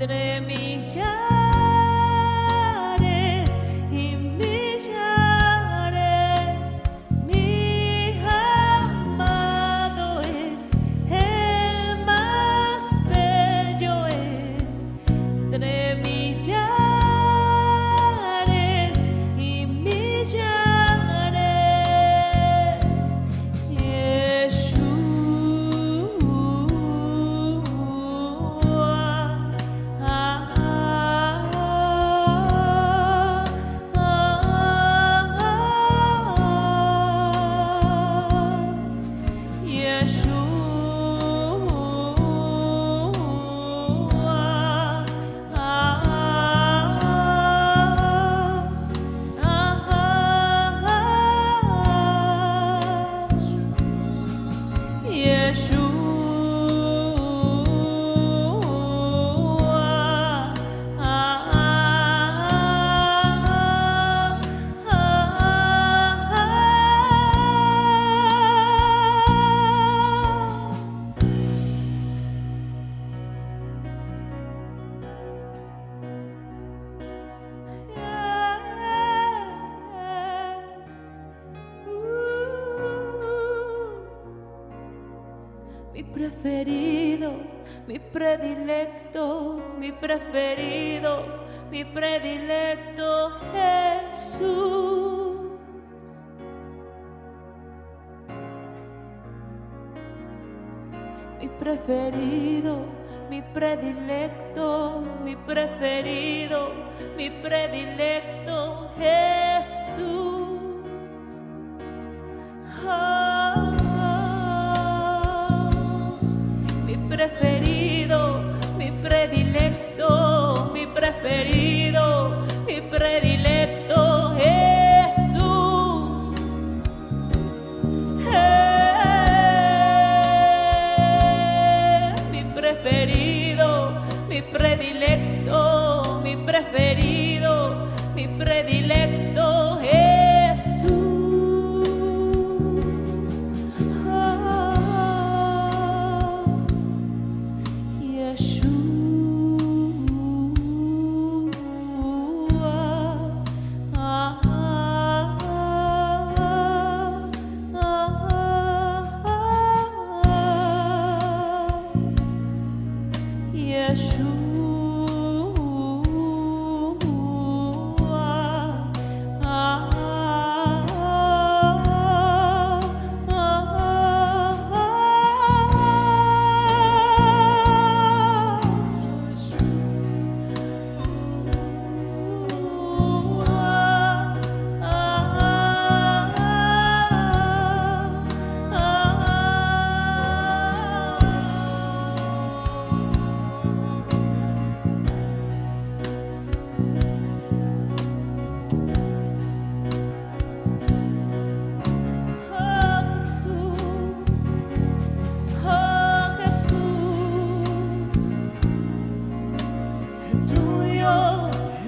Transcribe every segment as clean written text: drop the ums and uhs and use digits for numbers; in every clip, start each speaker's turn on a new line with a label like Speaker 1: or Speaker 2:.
Speaker 1: Entre millares y millares, mi amado es el más bello entre millares y millares. Mi preferido, mi predilecto, mi preferido, mi predilecto Jesús. Mi preferido, mi predilecto, mi preferido, mi predilecto Jesús. Mi preferido, mi predilecto, mi preferido, mi predilecto Jesús. Mi preferido, mi predilecto, mi preferido, mi predilecto Jesús.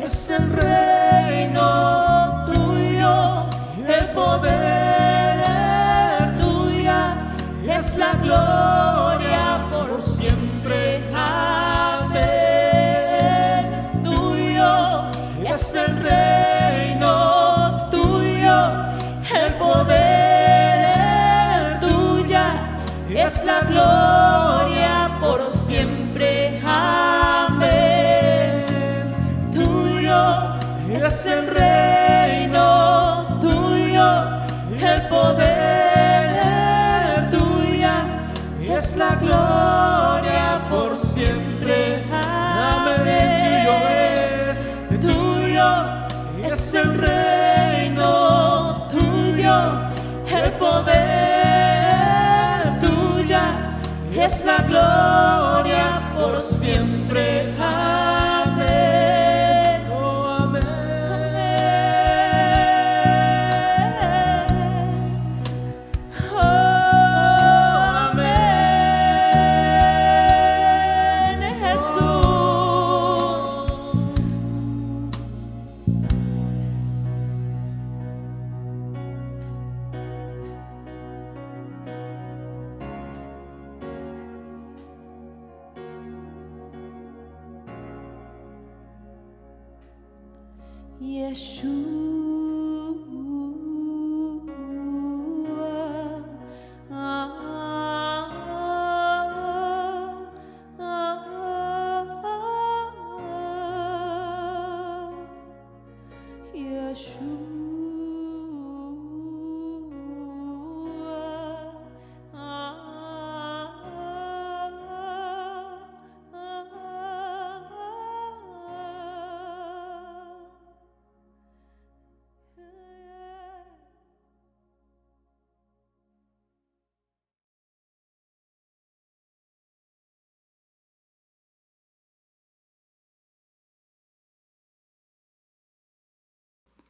Speaker 1: Es el reino tuyo, el poder tuya, es la gloria por siempre. Amén. Tuyo es el reino tuyo, el poder tuya, es la gloria por siempre. Amén. Es el reino tuyo, el poder tuya, es la gloria por siempre. Amén. Tuyo es el reino tuyo, el poder tuya, es la gloria por siempre. Amén.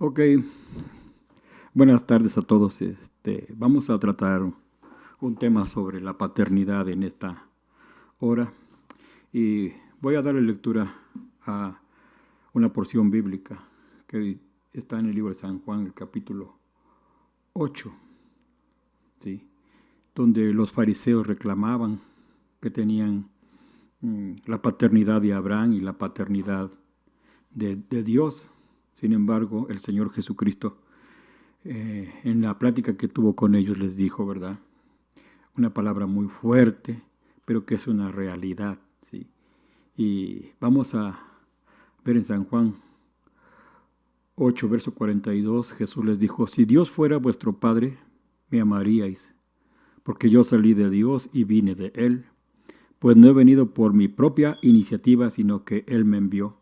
Speaker 2: Ok, buenas tardes a todos. Vamos a tratar un tema sobre la paternidad en esta hora y voy a darle lectura a una porción bíblica que está en el libro de San Juan, el capítulo 8, ¿sí? Donde los fariseos reclamaban que tenían la paternidad de Abraham y la paternidad de Dios. Sin embargo, el Señor Jesucristo, en la plática que tuvo con ellos, les dijo, ¿verdad? Una palabra muy fuerte, pero que es una realidad, ¿sí? Y vamos a ver en San Juan 8, verso 42, Jesús les dijo, si Dios fuera vuestro Padre, me amaríais, porque yo salí de Dios y vine de Él, pues no he venido por mi propia iniciativa, sino que Él me envió.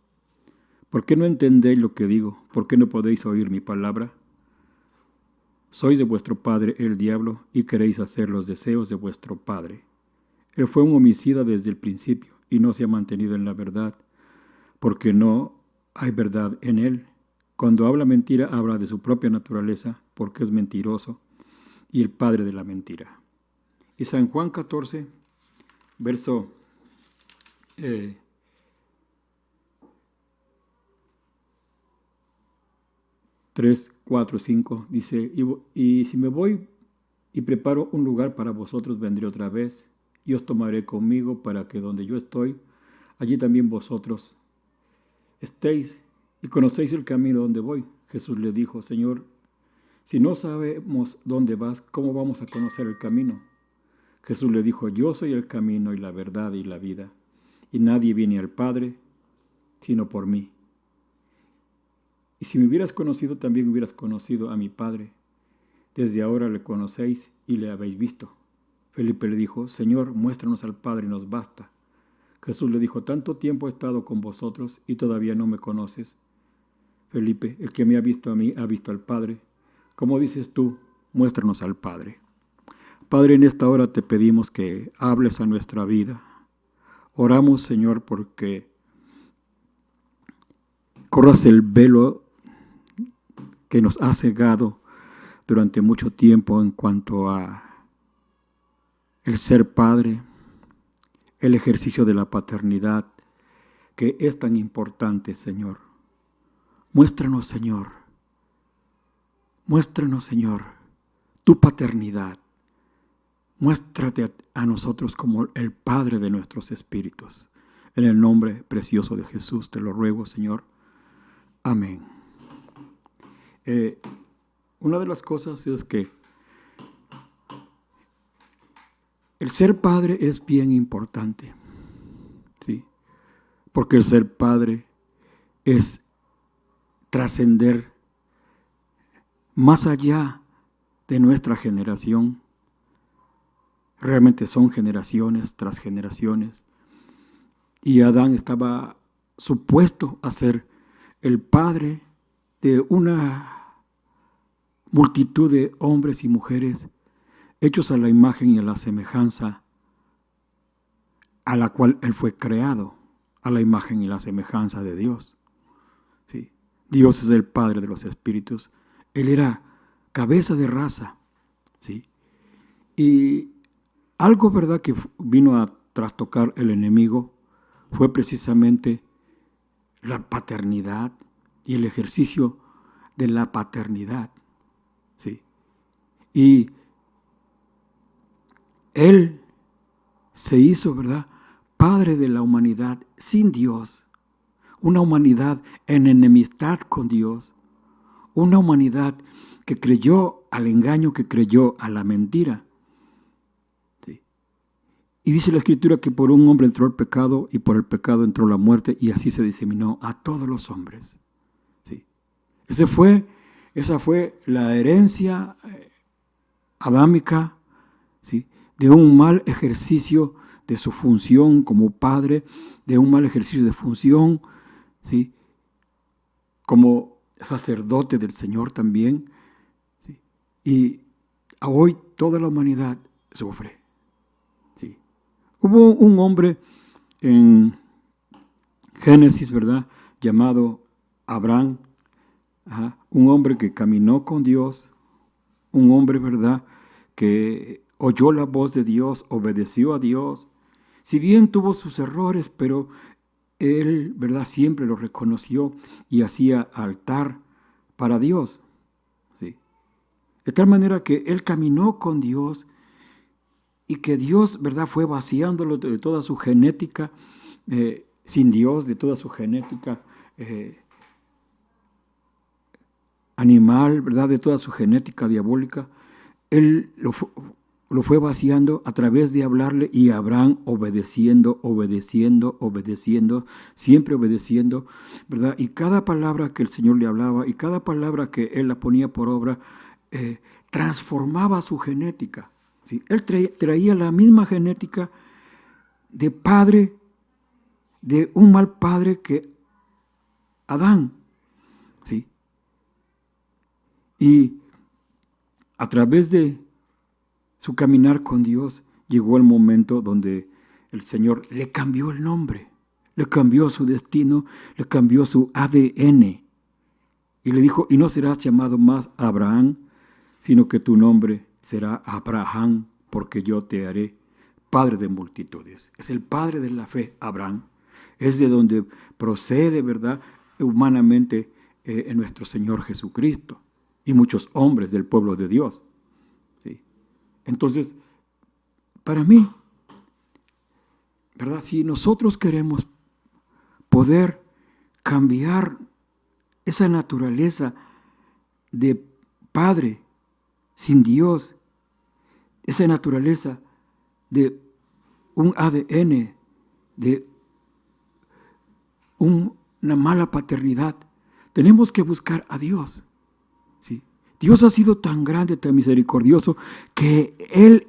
Speaker 2: ¿Por qué no entendéis lo que digo? ¿Por qué no podéis oír mi palabra? Sois de vuestro padre el diablo y queréis hacer los deseos de vuestro padre. Él fue un homicida desde el principio y no se ha mantenido en la verdad, porque no hay verdad en él. Cuando habla mentira, habla de su propia naturaleza, porque es mentiroso y el padre de la mentira. Y San Juan 14, verso 3, 4, 5, dice, y si me voy y preparo un lugar para vosotros, vendré otra vez y os tomaré conmigo para que donde yo estoy, allí también vosotros estéis y conocéis el camino donde voy. Jesús le dijo, Señor, si no sabemos dónde vas, ¿cómo vamos a conocer el camino? Jesús le dijo, yo soy el camino y la verdad y la vida, y nadie viene al Padre sino por mí. Y si me hubieras conocido, también hubieras conocido a mi Padre. Desde ahora le conocéis y le habéis visto. Felipe le dijo, Señor, muéstranos al Padre y nos basta. Jesús le dijo, tanto tiempo he estado con vosotros y todavía no me conoces. Felipe, el que me ha visto a mí, ha visto al Padre. Como dices tú, muéstranos al Padre. Padre, en esta hora te pedimos que hables a nuestra vida. Oramos, Señor, porque corras el velo que nos ha cegado durante mucho tiempo en cuanto a el ser padre, el ejercicio de la paternidad, que es tan importante, Señor. Muéstranos, Señor, tu paternidad. Muéstrate a nosotros como el Padre de nuestros espíritus. En el nombre precioso de Jesús te lo ruego, Señor. Amén. Una de las cosas es que el ser padre es bien importante, ¿sí? Porque el ser padre es trascender más allá de nuestra generación. Realmente son generaciones tras generaciones. Y Adán estaba supuesto a ser el padre de una multitud de hombres y mujeres hechos a la imagen y a la semejanza a la cual él fue creado, a la imagen y la semejanza de Dios. ¿Sí? Dios es el Padre de los espíritus. Él era cabeza de raza. ¿Sí? Y algo, ¿verdad?, que vino a trastocar el enemigo fue precisamente la paternidad y el ejercicio de la paternidad. ¿Sí? Y él se hizo, ¿verdad?, padre de la humanidad sin Dios. una humanidad en enemistad con Dios, una humanidad que creyó al engaño, que creyó a la mentira. ¿Sí? Y dice la Escritura que por un hombre entró el pecado y por el pecado entró la muerte y así se diseminó a todos los hombres. ¿Sí? Esa fue la herencia adámica, ¿sí?, de un mal ejercicio de su función como padre, de un mal ejercicio de función, ¿sí?, como sacerdote del Señor también, ¿sí? Y hoy toda la humanidad sufre, ¿sí? Hubo un hombre en Génesis, ¿verdad?, llamado Abraham, un hombre que caminó con Dios, un hombre, ¿verdad?, que oyó la voz de Dios, obedeció a Dios. Si bien tuvo sus errores, pero él, ¿verdad?, siempre lo reconoció y hacía altar para Dios. ¿Sí? De tal manera que él caminó con Dios y que Dios, ¿verdad?, fue vaciándolo de toda su genética sin Dios, de toda su genética animal, ¿verdad?, de toda su genética diabólica. Él lo fue vaciando a través de hablarle y Abraham obedeciendo, siempre obedeciendo, ¿verdad? Y cada palabra que el Señor le hablaba y cada palabra que Él la ponía por obra, transformaba su genética, ¿sí? Él traía la misma genética de padre, de un mal padre que Adán, ¿sí? Y a través de su caminar con Dios, llegó el momento donde el Señor le cambió el nombre, le cambió su destino, le cambió su ADN. Y le dijo, y no serás llamado más Abraham, sino que tu nombre será Abraham, porque yo te haré padre de multitudes. Es el padre de la fe, Abraham. Es de donde procede, ¿verdad?, humanamente en nuestro Señor Jesucristo y muchos hombres del pueblo de Dios. ¿Sí? Entonces, para mí, ¿verdad?, si nosotros queremos poder cambiar esa naturaleza de padre sin Dios, esa naturaleza de un ADN, de una mala paternidad, tenemos que buscar a Dios. ¿Sí? Dios ha sido tan grande, tan misericordioso, que Él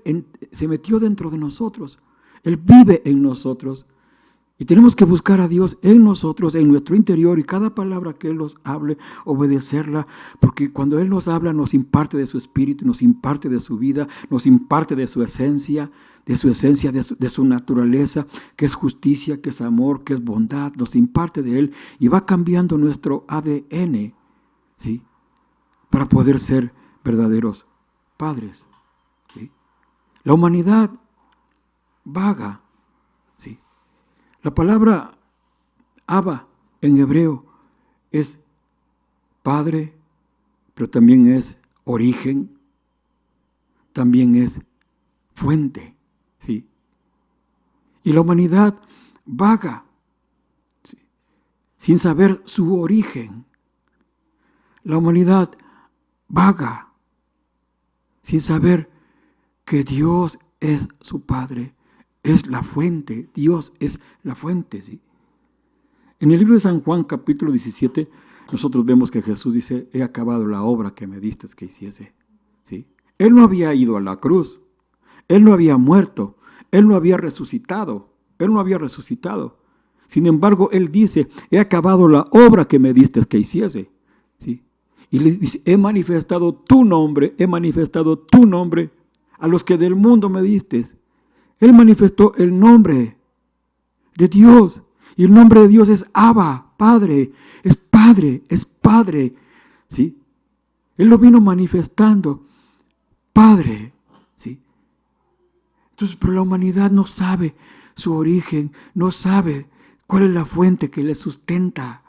Speaker 2: se metió dentro de nosotros. Él vive en nosotros. Y tenemos que buscar a Dios en nosotros, en nuestro interior, y cada palabra que Él nos hable, obedecerla, porque cuando Él nos habla, nos imparte de su espíritu, nos imparte de su vida, nos imparte de su esencia, de su naturaleza, que es justicia, que es amor, que es bondad, nos imparte de Él, y va cambiando nuestro ADN, ¿sí?, para poder ser verdaderos padres. ¿Sí? La humanidad vaga. ¿Sí? La palabra Abba en hebreo es padre, pero también es origen, también es fuente. ¿Sí? Y la humanidad vaga, ¿sí?, sin saber su origen. La humanidad vaga sin saber que Dios es su Padre, es la fuente, Dios es la fuente. ¿Sí? En el libro de San Juan, capítulo 17, nosotros vemos que Jesús dice, he acabado la obra que me diste que hiciese. ¿Sí? Él no había ido a la cruz, Él no había muerto, Él no había resucitado, Sin embargo, Él dice, he acabado la obra que me diste que hiciese. ¿Sí? Y le dice, he manifestado tu nombre a los que del mundo me diste. Él manifestó el nombre de Dios. Y el nombre de Dios es Abba, Padre. Es Padre. ¿Sí? Él lo vino manifestando. Padre. ¿Sí? Entonces, pero la humanidad no sabe su origen, no sabe cuál es la fuente que le sustenta.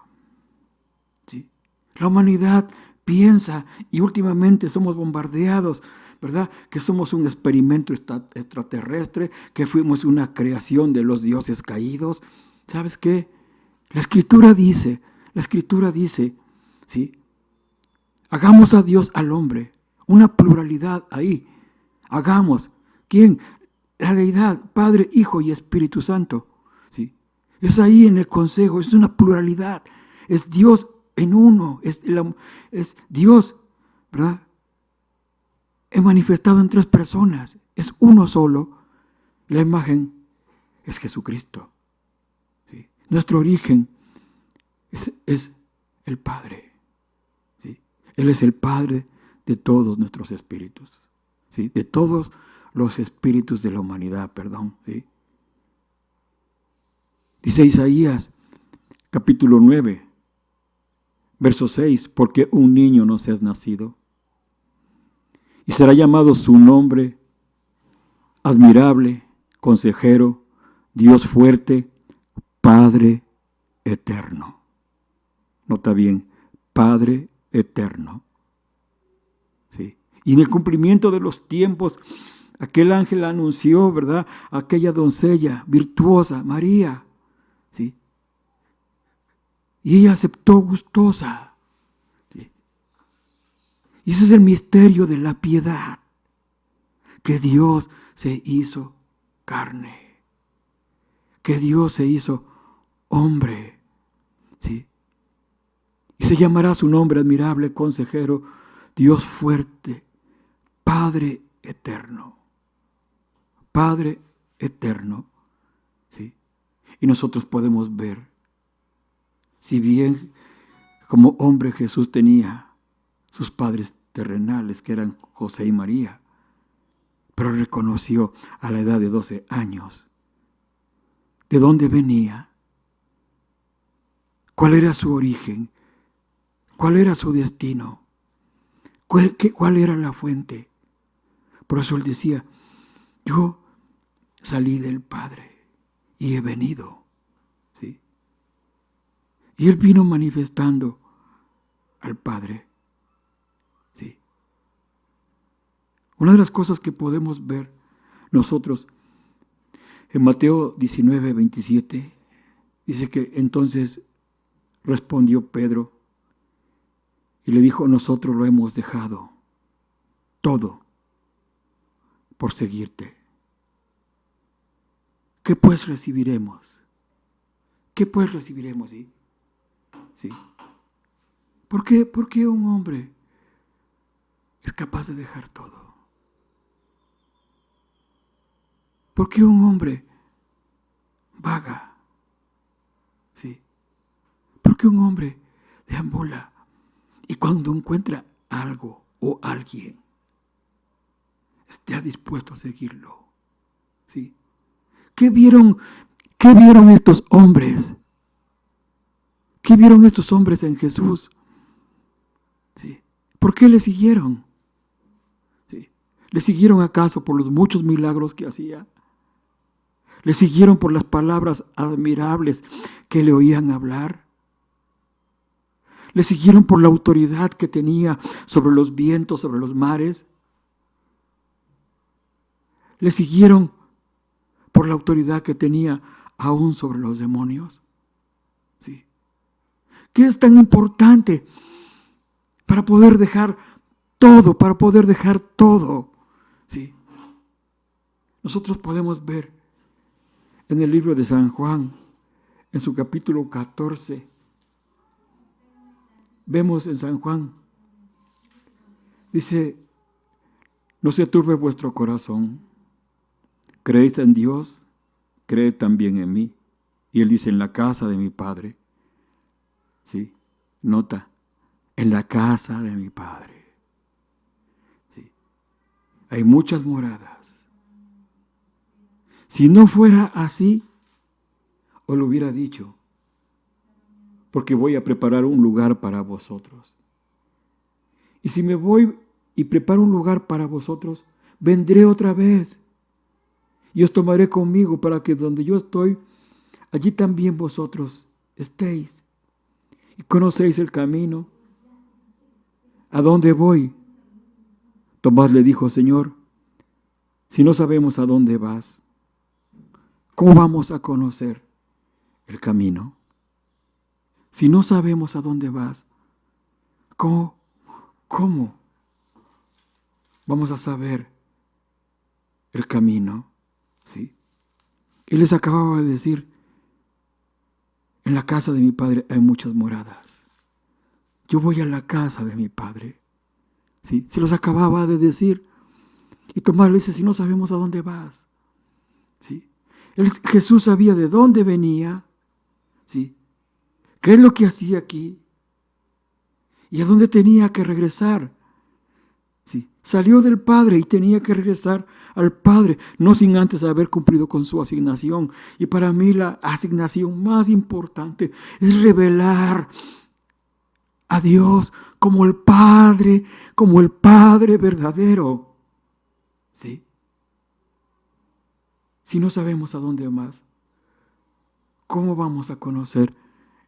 Speaker 2: ¿Sí? La humanidad piensa, y últimamente somos bombardeados, ¿verdad?, que somos un experimento extraterrestre, que fuimos una creación de los dioses caídos. ¿Sabes qué? La Escritura dice, ¿sí? Hagamos a Dios al hombre, una pluralidad ahí. Hagamos. ¿Quién? La deidad, Padre, Hijo y Espíritu Santo. ¿Sí? Es ahí en el consejo, es una pluralidad. Es Dios en uno, es Dios, ¿verdad? He manifestado en 3 personas, es uno solo. La imagen es Jesucristo. ¿Sí? Nuestro origen es el Padre. ¿Sí? Él es el Padre de todos nuestros espíritus. ¿Sí? De todos los espíritus de la humanidad, perdón. ¿Sí? Dice Isaías, capítulo 9, verso 6, porque un niño nos es nacido, y será llamado su nombre, admirable, consejero, Dios fuerte, Padre eterno. Nota bien, Padre eterno. ¿Sí? Y en el cumplimiento de los tiempos, aquel ángel anunció, ¿verdad?, a aquella doncella virtuosa, María, ¿sí? Y ella aceptó gustosa. ¿Sí? Y ese es el misterio de la piedad, que Dios se hizo carne, que Dios se hizo hombre, ¿sí? Y se llamará su nombre admirable, consejero, Dios fuerte, Padre eterno. Padre eterno, ¿sí? Y nosotros podemos ver, si bien como hombre Jesús tenía sus padres terrenales, que eran José y María, pero reconoció a la edad de 12 años de dónde venía, cuál era su origen, cuál era su destino, cuál era la fuente. Por eso él decía, yo salí del Padre y he venido. ¿Sí? Y él vino manifestando al Padre. ¿Sí? Una de las cosas que podemos ver nosotros en Mateo 19, 27, dice que entonces respondió Pedro y le dijo, nosotros lo hemos dejado todo por seguirte. ¿Qué pues recibiremos? ¿Qué pues recibiremos? ¿Sí? ¿Sí? ¿Por qué un hombre es capaz de dejar todo? ¿Por qué un hombre vaga? ¿Sí? ¿Por qué un hombre deambula y cuando encuentra algo o alguien esté dispuesto a seguirlo? ¿Sí? ¿Qué vieron estos hombres? ¿Qué vieron estos hombres en Jesús? ¿Sí? ¿Por qué le siguieron? ¿Sí? ¿Le siguieron acaso por los muchos milagros que hacía? ¿Le siguieron por las palabras admirables que le oían hablar? ¿Le siguieron por la autoridad que tenía sobre los vientos, sobre los mares? ¿Le siguieron por la autoridad que tenía aún sobre los demonios? ¿Sí? ¿Qué es tan importante para poder dejar todo, ¿sí? Nosotros podemos ver en el libro de San Juan, en su capítulo 14, vemos en San Juan, dice, no se turbe vuestro corazón, creéis en Dios, creed también en mí. Y él dice, en la casa de mi Padre, ¿sí? Nota, en la casa de mi Padre, ¿sí? Hay muchas moradas. Si no fuera así, os lo hubiera dicho, porque voy a preparar un lugar para vosotros. Y si me voy y preparo un lugar para vosotros, vendré otra vez y os tomaré conmigo para que donde yo estoy, allí también vosotros estéis. Y conocéis el camino. ¿A dónde voy? Tomás le dijo, Señor, si no sabemos a dónde vas, ¿cómo vamos a conocer el camino? Si no sabemos a dónde vas, ¿cómo vamos a saber el camino? ¿Sí? Y les acababa de decir, en la casa de mi Padre hay muchas moradas. Yo voy a la casa de mi Padre. ¿Sí? Se los acababa de decir. Y Tomás le dice, si no sabemos a dónde vas. ¿Sí? Jesús sabía de dónde venía. ¿Sí? ¿Qué es lo que hacía aquí? ¿Y a dónde tenía que regresar? ¿Sí? Salió del Padre y tenía que regresar al Padre, no sin antes haber cumplido con su asignación. Y para mí la asignación más importante es revelar a Dios como el Padre verdadero. ¿Sí? Si no sabemos a dónde más, ¿cómo vamos a conocer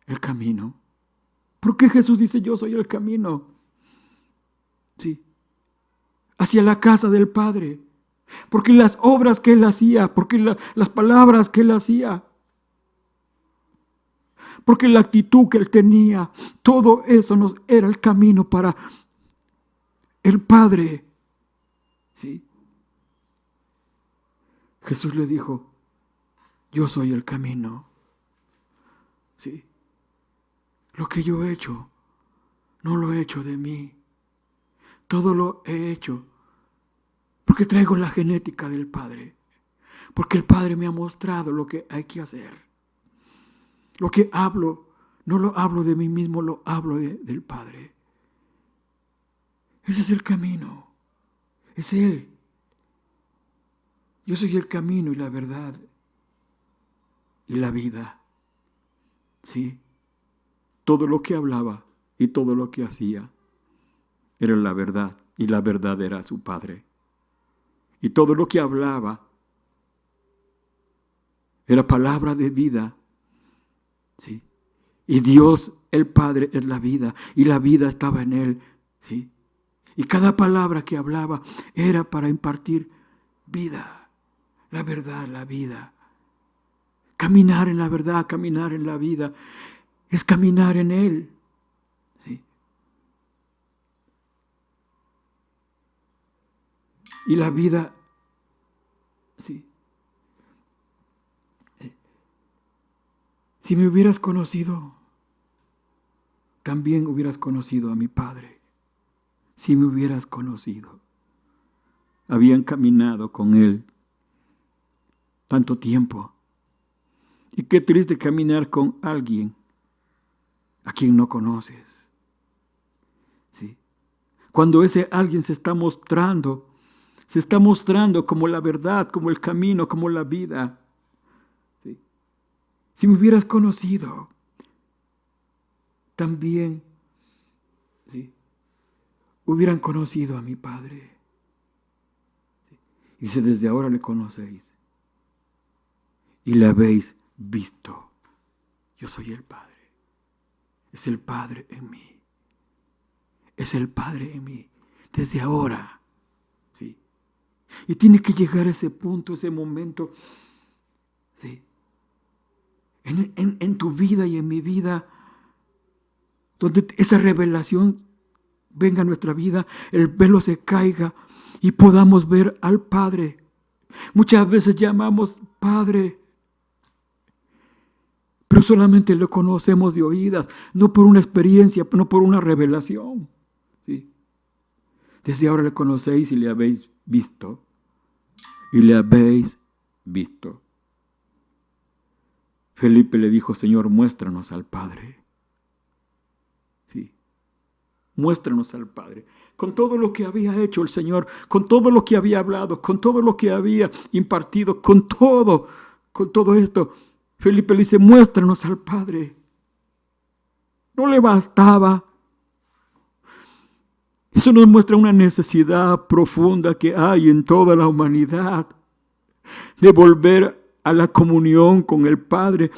Speaker 2: el camino? ¿Por qué Jesús dice yo soy el camino? Sí. Hacia la casa del Padre. Porque las obras que Él hacía, porque las palabras que Él hacía, porque la actitud que Él tenía, todo eso era el camino para el Padre. ¿Sí? Jesús le dijo, yo soy el camino. ¿Sí? Lo que yo he hecho, no lo he hecho de mí. Todo lo he hecho porque traigo la genética del Padre. Porque el Padre me ha mostrado lo que hay que hacer. Lo que hablo, no lo hablo de mí mismo, lo hablo del Padre. Ese es el camino. Es Él. Yo soy el camino y la verdad y la vida. Sí. Todo lo que hablaba y todo lo que hacía era la verdad y la verdad era su Padre. Y todo lo que hablaba era palabra de vida. ¿Sí? Y Dios, el Padre, es la vida y la vida estaba en Él. ¿Sí? Y cada palabra que hablaba era para impartir vida, la verdad, la vida. Caminar en la verdad, caminar en la vida, es caminar en Él. ¿Sí? Y la vida, sí. Si me hubieras conocido, también hubieras conocido a mi Padre. Si me hubieras conocido. Habían caminado con Él tanto tiempo. Y qué triste caminar con alguien a quien no conoces. ¿Sí? Cuando ese alguien se está mostrando como la verdad, como el camino, como la vida. ¿Sí? Si me hubieras conocido, también, ¿sí?, hubieran conocido a mi Padre. ¿Sí? Dice, desde ahora le conocéis y le habéis visto. Yo soy el Padre. Es el Padre en mí. Es el Padre en mí. Desde ahora. ¿Sí? Y tiene que llegar ese punto, ese momento, ¿sí?, en tu vida y en mi vida, donde esa revelación venga a nuestra vida, el velo se caiga y podamos ver al Padre. Muchas veces llamamos Padre, pero solamente lo conocemos de oídas, no por una experiencia, no por una revelación. ¿Sí? Desde ahora le conocéis y le habéis visto. Y le habéis visto. Felipe le dijo, Señor, muéstranos al Padre. Sí. Muéstranos al Padre. Con todo lo que había hecho el Señor, con todo lo que había hablado, con todo lo que había impartido, con todo esto, Felipe le dice, muéstranos al Padre. No le bastaba. Eso nos muestra una necesidad profunda que hay en toda la humanidad de volver a la comunión con el Padre,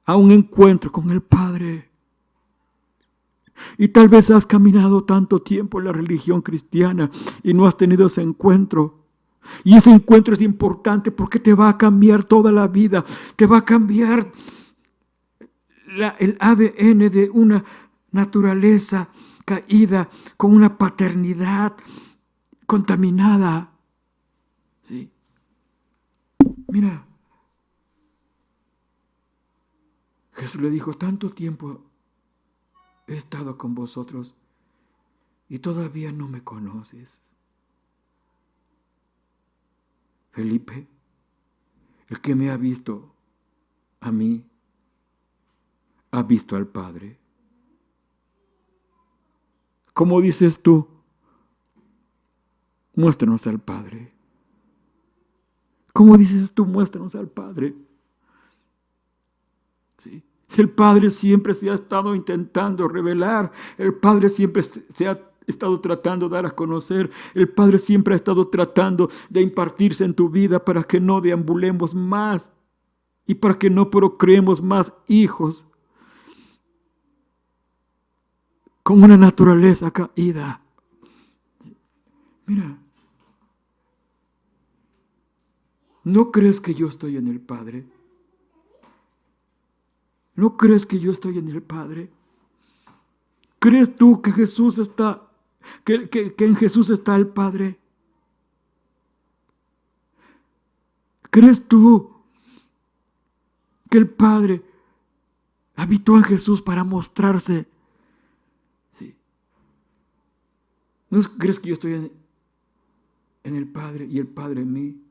Speaker 2: a un encuentro con el Padre. Y tal vez has caminado tanto tiempo en la religión cristiana y no has tenido ese encuentro. Y ese encuentro es importante porque te va a cambiar toda la vida, te va a cambiar el ADN de una naturaleza caída, con una paternidad contaminada. ¿Sí? Mira, Jesús le dijo, tanto tiempo he estado con vosotros y todavía no me conoces. Felipe, el que me ha visto a mí, ha visto al Padre. ¿Cómo dices tú? Muéstranos al Padre. ¿Cómo dices tú? Muéstranos al Padre. ¿Sí? El Padre siempre se ha estado intentando revelar. El Padre siempre se ha estado tratando de dar a conocer. El Padre siempre ha estado tratando de impartirse en tu vida para que no deambulemos más y para que no procreemos más hijos con una naturaleza caída. Mira, ¿no crees que yo estoy en el Padre? ¿No crees que yo estoy en el Padre? ¿Crees tú que Jesús está, que en Jesús está el Padre? ¿Crees tú que el Padre habitó en Jesús para mostrarse? Sí. ¿No crees que yo estoy en el Padre y el Padre en mí?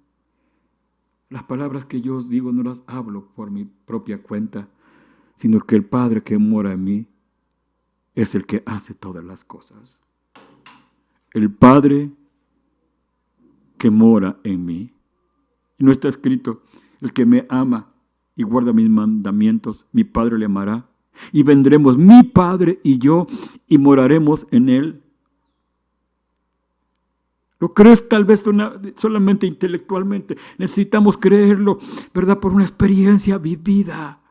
Speaker 2: Las palabras que yo os digo no las hablo por mi propia cuenta, sino que el Padre que mora en mí es el que hace todas las cosas. El Padre que mora en mí. Y no está escrito, el que me ama y guarda mis mandamientos, mi Padre le amará. Y vendremos mi Padre y yo y moraremos en él. ¿Lo crees tal vez solamente intelectualmente? Necesitamos creerlo, ¿verdad? Por una experiencia vivida.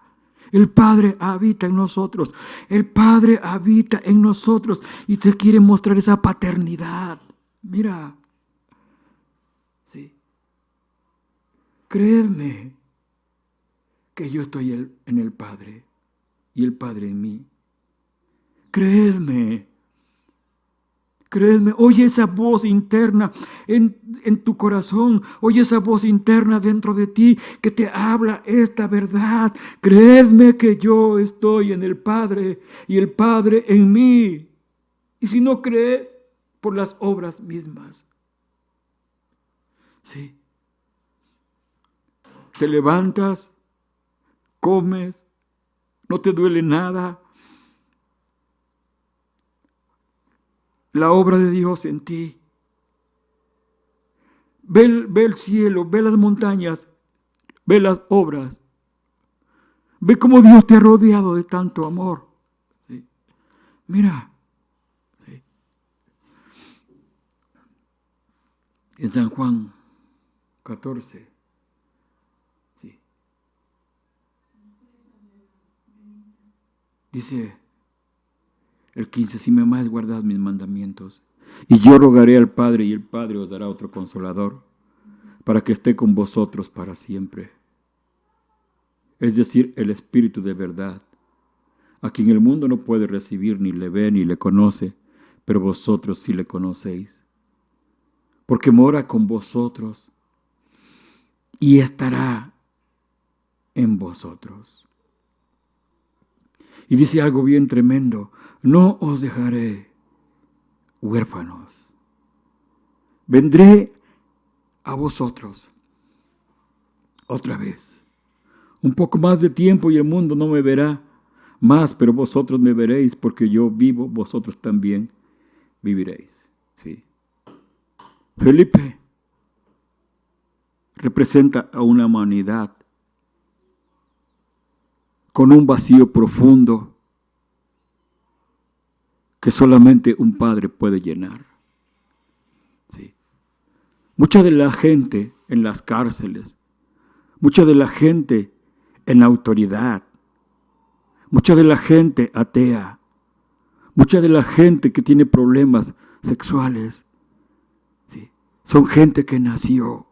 Speaker 2: El Padre habita en nosotros. El Padre habita en nosotros y te quiere mostrar esa paternidad. Mira. Sí. Créeme que yo estoy en el Padre y el Padre en mí. Créeme. Créeme, oye esa voz interna en tu corazón, oye esa voz interna dentro de ti que te habla esta verdad. Créeme que yo estoy en el Padre y el Padre en mí. Y si no crees, por las obras mismas. Sí. Te levantas, comes, no te duele nada. La obra de Dios en ti. Ve el cielo, ve las montañas, ve las obras. Ve cómo Dios te ha rodeado de tanto amor. ¿Sí? Mira. ¿Sí? En San Juan 14. ¿Sí? Dice el 15, si me amáis, guardad mis mandamientos. Y yo rogaré al Padre, y el Padre os dará otro consolador, para que esté con vosotros para siempre. Es decir, el Espíritu de verdad, a quien el mundo no puede recibir, ni le ve, ni le conoce, pero vosotros sí le conocéis. Porque mora con vosotros, y estará en vosotros. Y dice algo bien tremendo, no os dejaré huérfanos. Vendré a vosotros otra vez. Un poco más de tiempo y el mundo no me verá más, pero vosotros me veréis, porque yo vivo, vosotros también viviréis. ¿Sí? Felipe representa a una humanidad con un vacío profundo que solamente un padre puede llenar. Sí. Mucha de la gente en las cárceles, mucha de la gente en la autoridad, mucha de la gente atea, mucha de la gente que tiene problemas sexuales, sí, son gente que nació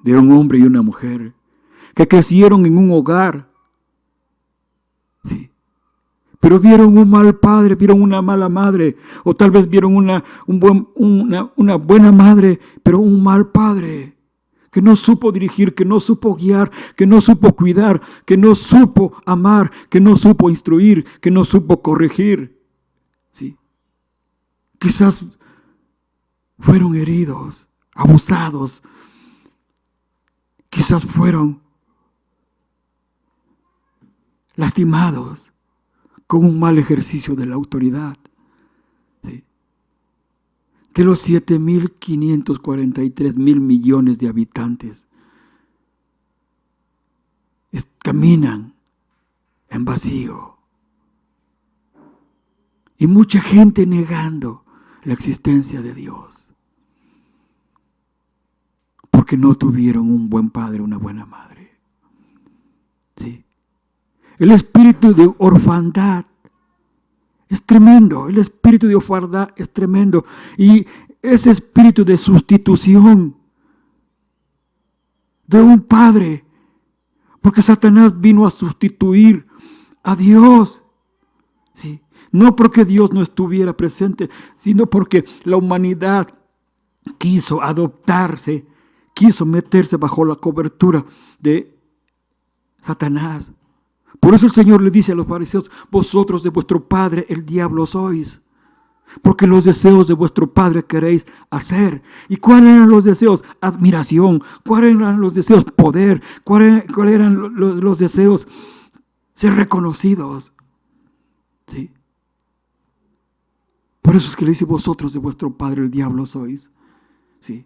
Speaker 2: de un hombre y una mujer, que crecieron en un hogar Sí. Pero vieron un mal padre, vieron una mala madre, o tal vez vieron una buena madre, pero un mal padre, que no supo dirigir, que no supo guiar, que no supo cuidar, que no supo amar, que no supo instruir, que no supo corregir. ¿Sí? Quizás fueron heridos, abusados, quizás fueron lastimados con un mal ejercicio de la autoridad. ¿Sí? De los 7.543.000 millones de habitantes, caminan en vacío. Y mucha gente negando la existencia de Dios. Porque no tuvieron un buen padre, una buena madre. ¿Sí? El espíritu de orfandad es tremendo. El espíritu de orfandad es tremendo. Y ese espíritu de sustitución de un padre, porque Satanás vino a sustituir a Dios. ¿Sí? No porque Dios no estuviera presente, sino porque la humanidad quiso adoptarse, quiso meterse bajo la cobertura de Satanás. Por eso el Señor le dice a los fariseos: vosotros de vuestro padre el diablo sois, porque los deseos de vuestro padre queréis hacer. ¿Y cuáles eran los deseos? Admiración. ¿Cuáles eran los deseos? Poder. ¿Cuáles eran los deseos? Ser reconocidos. ¿Sí? Por eso es que le dice: vosotros de vuestro padre el diablo sois. ¿Sí?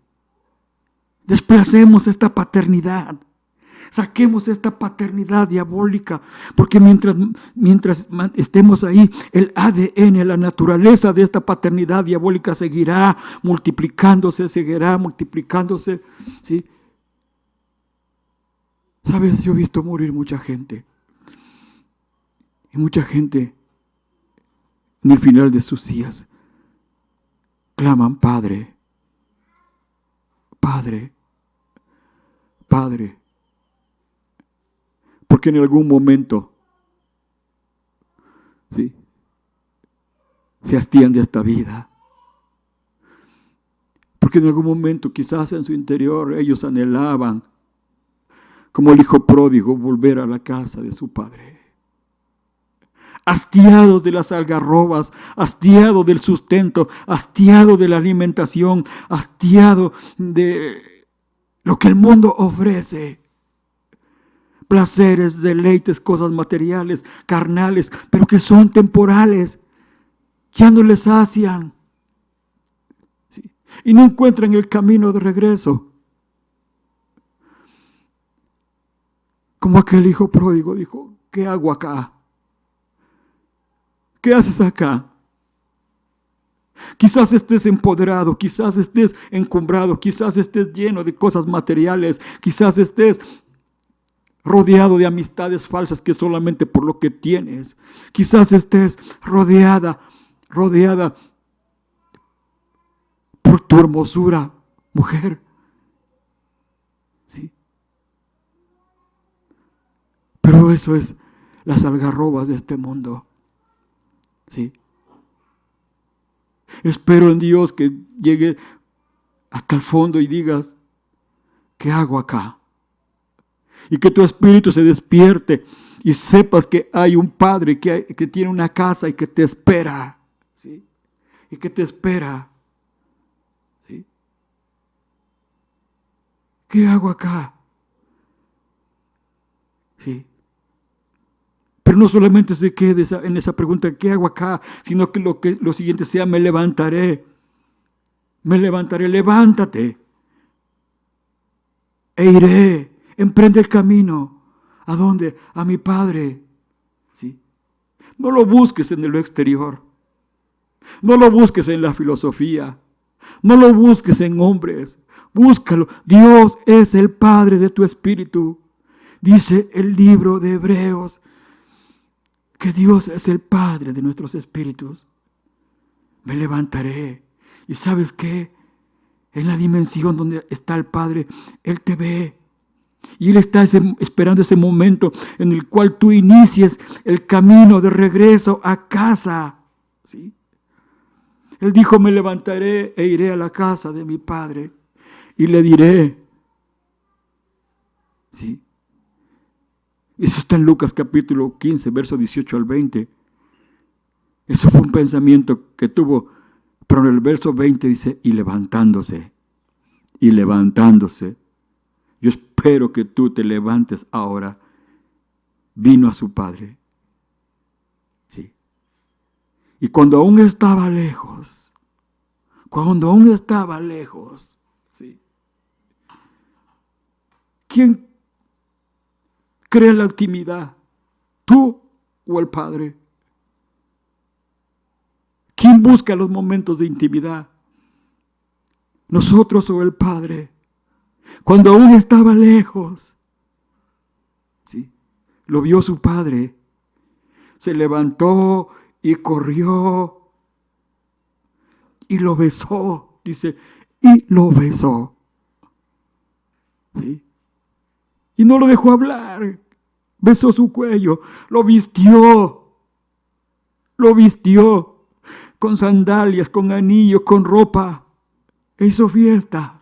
Speaker 2: Desplacemos esta paternidad. Saquemos esta paternidad diabólica, porque mientras estemos ahí, el ADN, la naturaleza de esta paternidad diabólica seguirá multiplicándose, ¿sí? ¿Sabes? Yo he visto morir mucha gente. Y mucha gente, en el final de sus días, claman: Padre, Padre, Padre. Porque en algún momento, ¿sí?, se hastían de esta vida. Porque en algún momento, quizás en su interior, ellos anhelaban, como el hijo pródigo, volver a la casa de su padre. Hastiados de las algarrobas, hastiados del sustento, hastiados de la alimentación, hastiados de lo que el mundo ofrece. Placeres, deleites, cosas materiales, carnales, pero que son temporales. Ya no les sacian. ¿Sí? Y no encuentran el camino de regreso. Como aquel hijo pródigo dijo: ¿qué hago acá? ¿Qué haces acá? Quizás estés empoderado, quizás estés encumbrado, quizás estés lleno de cosas materiales, quizás estés rodeado de amistades falsas que solamente por lo que tienes. Quizás estés rodeada por tu hermosura, mujer. ¿Sí? Pero eso es las algarrobas de este mundo. ¿Sí? Espero en Dios que llegue hasta el fondo y digas: ¿qué hago acá? Y que tu espíritu se despierte y sepas que hay un Padre que tiene una casa y que te espera. ¿Sí? Y que te espera. ¿Sí? ¿Qué hago acá? ¿Sí? Pero no solamente se quede en esa pregunta: ¿qué hago acá? Sino que lo siguiente sea: me levantaré. Levántate. E iré. Emprende el camino. ¿A dónde? A mi Padre. ¿Sí? No lo busques en lo exterior. No lo busques en la filosofía. No lo busques en hombres. Búscalo. Dios es el Padre de tu espíritu. Dice el libro de Hebreos que Dios es el Padre de nuestros espíritus. Me levantaré. ¿Y sabes qué? En la dimensión donde está el Padre, Él te ve. Y Él está esperando ese momento en el cual tú inicies el camino de regreso a casa. ¿Sí? Él dijo, me levantaré e iré a la casa de mi Padre y le diré. ¿Sí? Eso está en Lucas capítulo 15, verso 18 al 20. Eso fue un pensamiento que tuvo, pero en el verso 20 dice, y levantándose. Yo espero que tú te levantes ahora. Vino a su Padre. Sí. Y cuando aún estaba lejos, ¿sí? ¿Quién crea la intimidad? ¿Tú o el Padre? ¿Quién busca los momentos de intimidad? ¿Nosotros o el Padre? Cuando aún estaba lejos, ¿sí? Lo vio su Padre. Se levantó y corrió y lo besó. Dice, y lo besó. ¿Sí? Y no lo dejó hablar. Besó su cuello, lo vistió con sandalias, con anillos, con ropa. E hizo fiesta.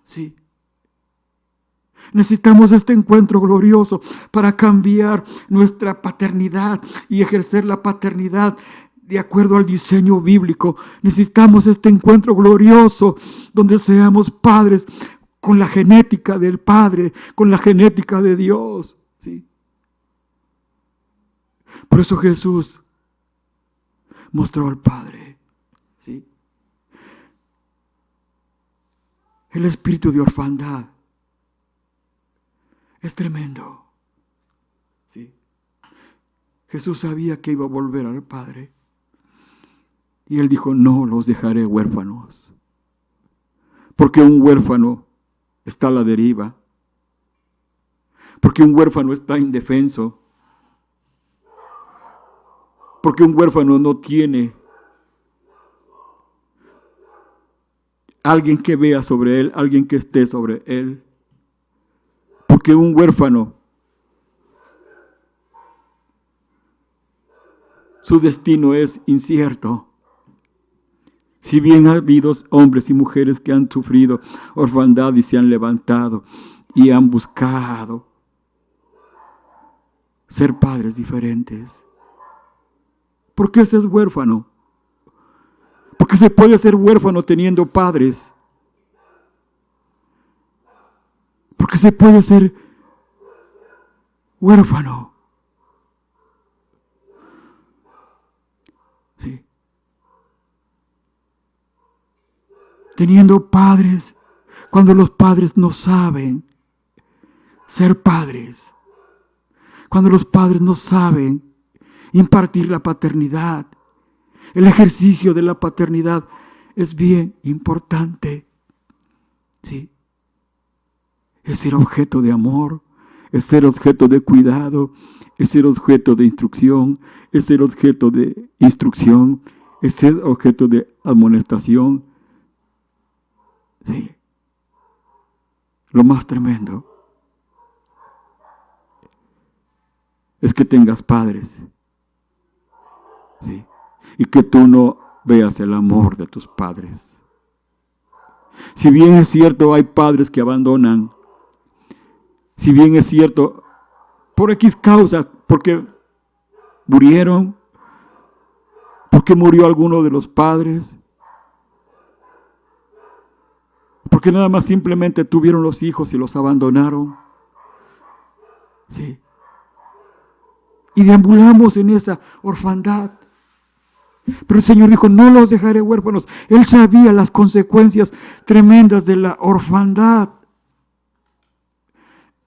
Speaker 2: Sí. Necesitamos este encuentro glorioso para cambiar nuestra paternidad y ejercer la paternidad de acuerdo al diseño bíblico. Necesitamos este encuentro glorioso donde seamos padres con la genética del Padre, con la genética de Dios. ¿Sí? Por eso Jesús mostró al Padre. ¿Sí? El espíritu de orfandad es tremendo. ¿Sí? Jesús sabía que iba a volver al Padre. Y Él dijo, no los dejaré huérfanos. Porque un huérfano está a la deriva. Porque un huérfano está indefenso. Porque un huérfano no tiene alguien que vea sobre él, alguien que esté sobre él. Porque un huérfano, su destino es incierto. Si bien ha habido hombres y mujeres que han sufrido orfandad y se han levantado y han buscado ser padres diferentes. ¿Por qué se es huérfano? Porque se puede ser huérfano teniendo padres. Porque se puede ser huérfano. Sí. Teniendo padres, cuando los padres no saben ser padres. Cuando los padres no saben impartir la paternidad. El ejercicio de la paternidad es bien importante. ¿Sí? Es ser objeto de amor, es ser objeto de cuidado, es ser objeto de instrucción, es ser objeto de instrucción, es ser objeto de amonestación. Sí. Lo más tremendo es que tengas padres. Sí. Y que tú no veas el amor de tus padres. Si bien es cierto, hay padres que abandonan. Si bien es cierto, por X causa, porque murieron, porque murió alguno de los padres, porque nada más simplemente tuvieron los hijos y los abandonaron. Sí. Y deambulamos en esa orfandad. Pero el Señor dijo, no los dejaré huérfanos. Él sabía las consecuencias tremendas de la orfandad.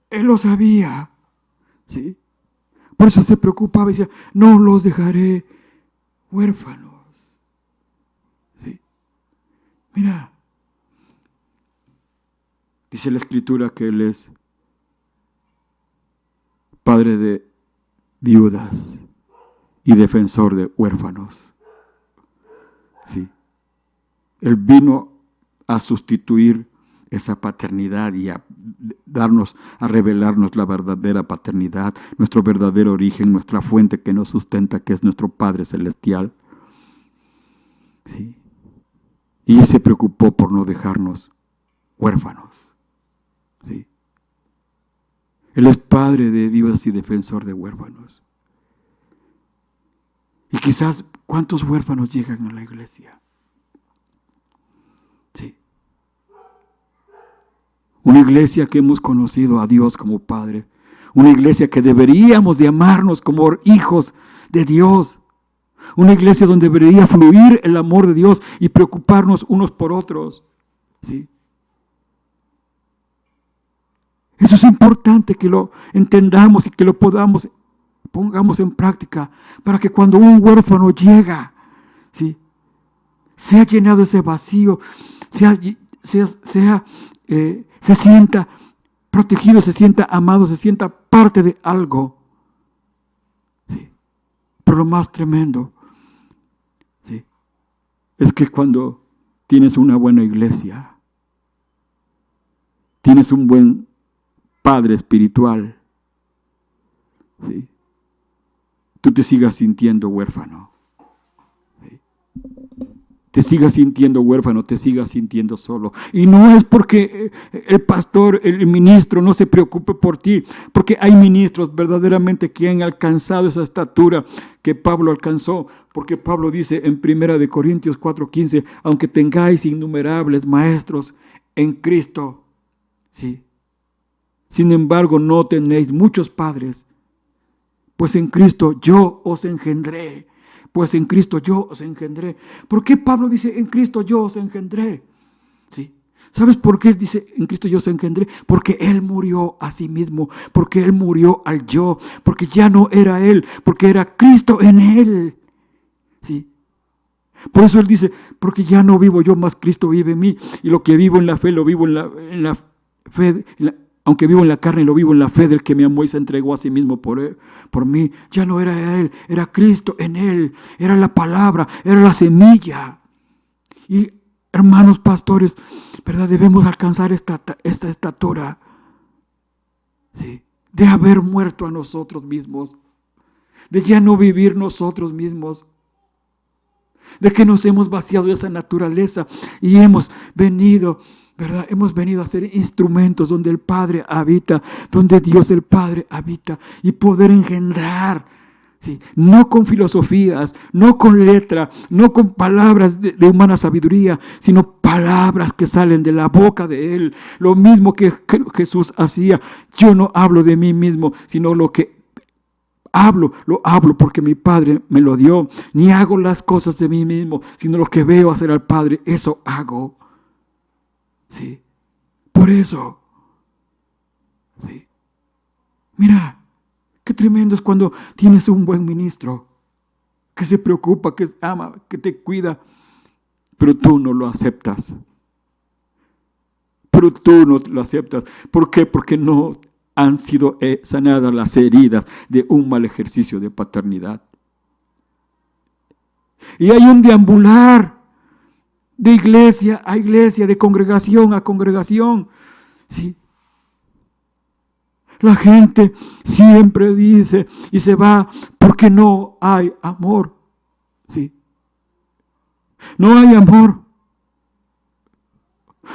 Speaker 2: Él lo sabía. ¿Sí? Por eso se preocupaba y decía, no los dejaré huérfanos. ¿Sí? Mira, dice la Escritura que Él es padre de viudas y defensor de huérfanos. Sí. Él vino a sustituir esa paternidad y a revelarnos la verdadera paternidad, nuestro verdadero origen, nuestra fuente que nos sustenta, que es nuestro Padre Celestial. ¿Sí? Y Él se preocupó por no dejarnos huérfanos. ¿Sí? Él es Padre de viudas y defensor de huérfanos. Y quizás, ¿cuántos huérfanos llegan a la iglesia? Sí. Una iglesia que hemos conocido a Dios como Padre. Una iglesia que deberíamos de amarnos como hijos de Dios. Una iglesia donde debería fluir el amor de Dios y preocuparnos unos por otros. ¿Sí? Eso es importante que lo entendamos y que lo pongamos en práctica para que cuando un huérfano llega, ¿sí?, sea llenado ese vacío, se sienta protegido, se sienta amado, se sienta parte de algo. ¿Sí? Pero lo más tremendo, ¿sí?, es que cuando tienes una buena iglesia, tienes un buen padre espiritual, ¿sí?, tú te sigas sintiendo huérfano. ¿Sí? Te sigas sintiendo huérfano, te sigas sintiendo solo. Y no es porque el pastor, el ministro no se preocupe por ti, porque hay ministros verdaderamente que han alcanzado esa estatura que Pablo alcanzó, porque Pablo dice en 1 Corintios 4:15, aunque tengáis innumerables maestros en Cristo, ¿sí?, sin embargo no tenéis muchos padres, pues en Cristo yo os engendré. Pues en Cristo yo os engendré. ¿Por qué Pablo dice en Cristo yo os engendré? ¿Sí? ¿Sabes por qué él dice en Cristo yo os engendré? Porque Él murió a sí mismo, porque Él murió al yo, porque ya no era Él, porque era Cristo en Él. ¿Sí? Por eso Él dice, porque ya no vivo yo, más Cristo vive en mí, y lo que vivo en la fe, lo vivo en la fe, aunque vivo en la carne, lo vivo en la fe del que me amó y se entregó a sí mismo por mí. Ya no era Él, era Cristo en Él, era la palabra, era la semilla. Y hermanos pastores, ¿verdad?, debemos alcanzar esta estatura, ¿sí?, de haber muerto a nosotros mismos, de ya no vivir nosotros mismos, de que nos hemos vaciado de esa naturaleza y hemos venido, ¿verdad?, hemos venido a ser instrumentos donde el Padre habita, donde Dios el Padre habita, y poder engendrar, ¿sí?, no con filosofías, no con letra, no con palabras de humana sabiduría, sino palabras que salen de la boca de Él. Lo mismo que Jesús hacía. Yo no hablo de mí mismo, sino lo que lo hablo porque mi Padre me lo dio. Ni hago las cosas de mí mismo, sino lo que veo hacer al Padre, eso hago. ¿Sí? Por eso. ¿Sí? Mira, qué tremendo es cuando tienes un buen ministro que se preocupa, que ama, que te cuida, pero tú no lo aceptas. Pero tú no lo aceptas. ¿Por qué? Porque no han sido sanadas las heridas de un mal ejercicio de paternidad. Y hay un deambular de iglesia a iglesia, de congregación a congregación. ¿Sí? La gente siempre dice y se va porque no hay amor. ¿Sí? No hay amor.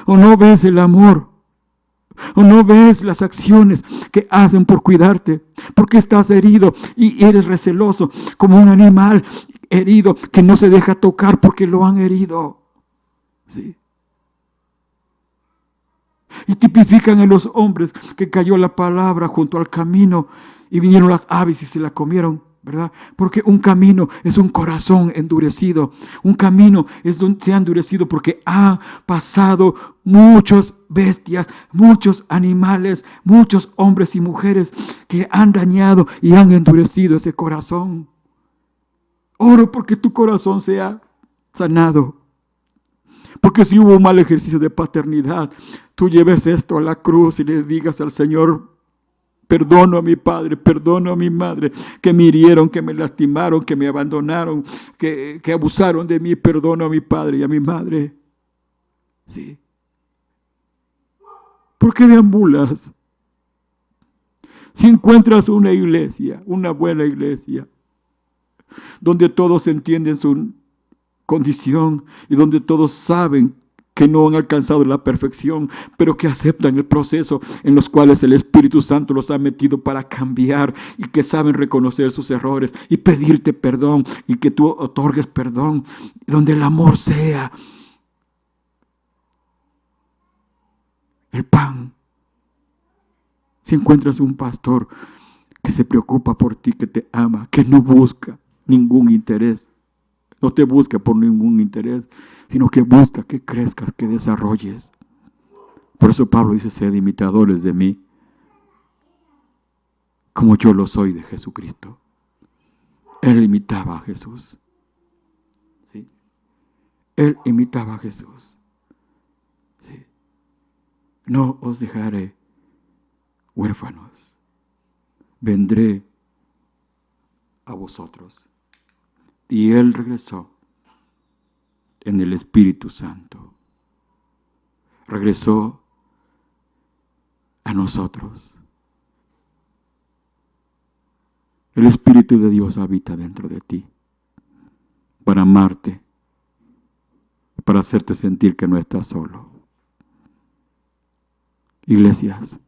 Speaker 2: O no ves el amor. O no ves las acciones que hacen por cuidarte, porque estás herido y eres receloso como un animal herido que no se deja tocar porque lo han herido. ¿Sí? Y tipifican a los hombres que cayó la palabra junto al camino y vinieron las aves y se la comieron, ¿verdad? Porque un camino es un corazón endurecido. Un camino es donde se ha endurecido porque ha pasado muchas bestias, muchos animales, muchos hombres y mujeres que han dañado y han endurecido ese corazón. Oro porque tu corazón sea sanado. Porque si hubo un mal ejercicio de paternidad, tú lleves esto a la cruz y le digas al Señor: perdono a mi padre, perdono a mi madre, que me hirieron, que me lastimaron, que me abandonaron, que abusaron de mí. Perdono a mi padre y a mi madre. Sí. ¿Por qué deambulas? Si encuentras una iglesia, una buena iglesia, donde todos entienden su condición y donde todos saben que no han alcanzado la perfección, pero que aceptan el proceso en los cuales el Espíritu Santo los ha metido para cambiar y que saben reconocer sus errores y pedirte perdón y que tú otorgues perdón, donde el amor sea el pan. Si encuentras un pastor que se preocupa por ti, que te ama, que no busca ningún interés, no te busca por ningún interés, sino que busca que crezcas, que desarrolles. Por eso Pablo dice, sed imitadores de mí, como yo lo soy de Jesucristo. Él imitaba a Jesús. ¿Sí? Él imitaba a Jesús. ¿Sí? No os dejaré huérfanos. Vendré a vosotros. Y Él regresó en el Espíritu Santo. Regresó a nosotros. El Espíritu de Dios habita dentro de ti para amarte, para hacerte sentir que no estás solo. Iglesias,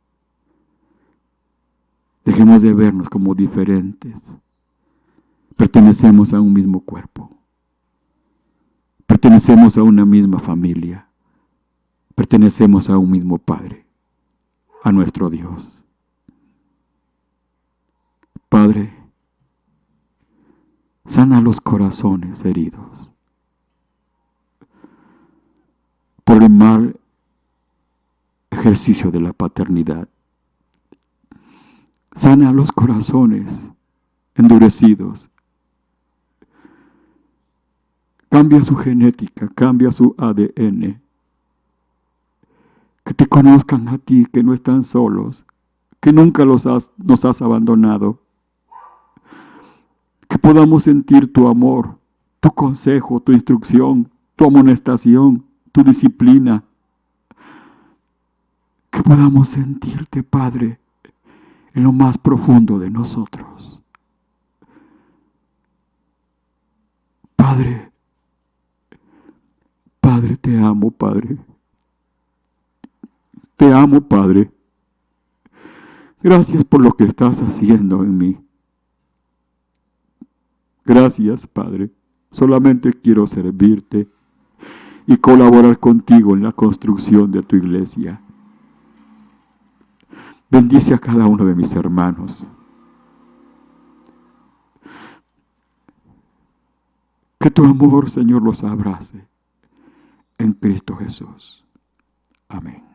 Speaker 2: dejemos de vernos como diferentes. Pertenecemos a un mismo cuerpo. Pertenecemos a una misma familia. Pertenecemos a un mismo Padre, a nuestro Dios. Padre, sana los corazones heridos por el mal ejercicio de la paternidad. Sana los corazones endurecidos. Cambia su genética, cambia su ADN. Que te conozcan a ti, que no están solos, que nunca nos has abandonado. Que podamos sentir tu amor, tu consejo, tu instrucción, tu amonestación, tu disciplina. Que podamos sentirte, Padre, en lo más profundo de nosotros. Padre, Padre, te amo, Padre. Te amo, Padre. Gracias por lo que estás haciendo en mí. Gracias, Padre. Solamente quiero servirte y colaborar contigo en la construcción de tu iglesia. Bendice a cada uno de mis hermanos. Que tu amor, Señor, los abrace en Cristo Jesús. Amén.